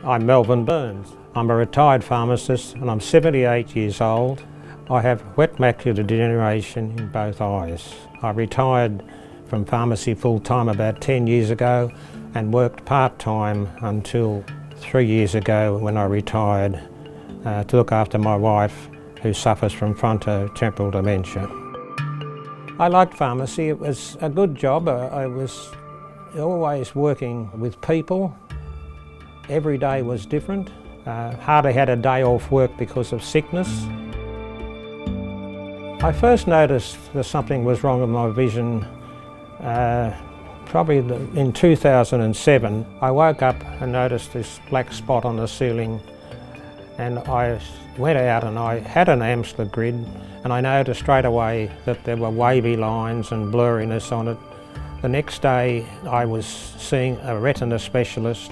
I'm Melvin Burns. I'm a retired pharmacist and I'm 78 years old. I have wet macular degeneration in both eyes. I retired from pharmacy full-time about 10 years ago and worked part-time until 3 years ago when I retired to look after my wife who suffers from frontotemporal dementia. I liked pharmacy. It was a good job. I was always working with people. Every day was different. Hardly had a day off work because of sickness. I first noticed that something was wrong with my vision probably in 2007. I woke up and noticed this black spot on the ceiling, and I went out and I had an Amsler grid, and I noticed straight away that there were wavy lines and blurriness on it. The next day I was seeing a retina specialist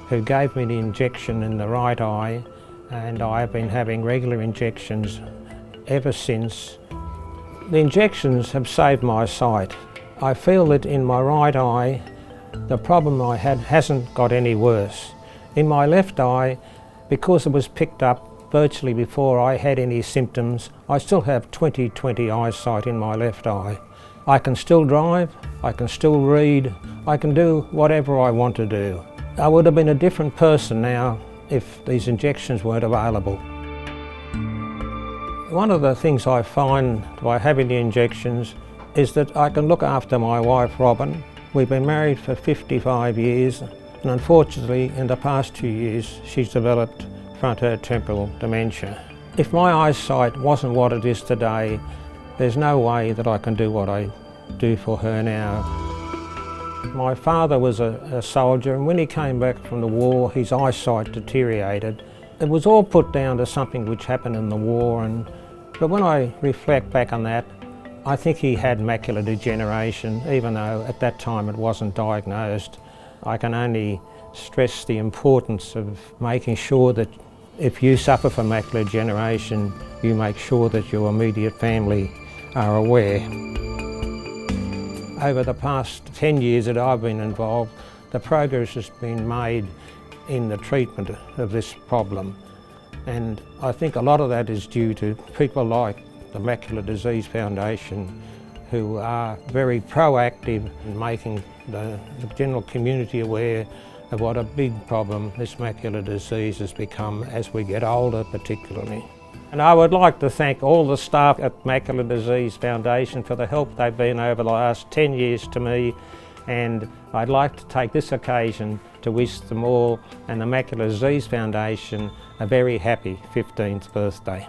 who gave me the injection in the right eye, and I've been having regular injections ever since. The injections have saved my sight. I feel that in my right eye, the problem I had hasn't got any worse. In my left eye, because it was picked up virtually before I had any symptoms, I still have 20/20 eyesight in my left eye. I can still drive, I can still read, I can do whatever I want to do. I would have been a different person now if these injections weren't available. One of the things I find by having the injections is that I can look after my wife Robin. We've been married for 55 years, and unfortunately in the past 2 years she's developed frontotemporal dementia. If my eyesight wasn't what it is today, there's no way that I can do what I do for her now. My father was a soldier, and when he came back from the war his eyesight deteriorated. It was all put down to something which happened in the war, but when I reflect back on that, I think he had macular degeneration, even though at that time it wasn't diagnosed. I can only stress the importance of making sure that if you suffer from macular degeneration, you make sure that your immediate family are aware. Over the past 10 years that I've been involved, the progress has been made in the treatment of this problem. And I think a lot of that is due to people like the Macular Disease Foundation, who are very proactive in making the general community aware of what a big problem this macular disease has become as we get older particularly. And I would like to thank all the staff at Macular Disease Foundation for the help they've been over the last 10 years to me, and I'd like to take this occasion to wish them all and the Macular Disease Foundation a very happy 15th birthday.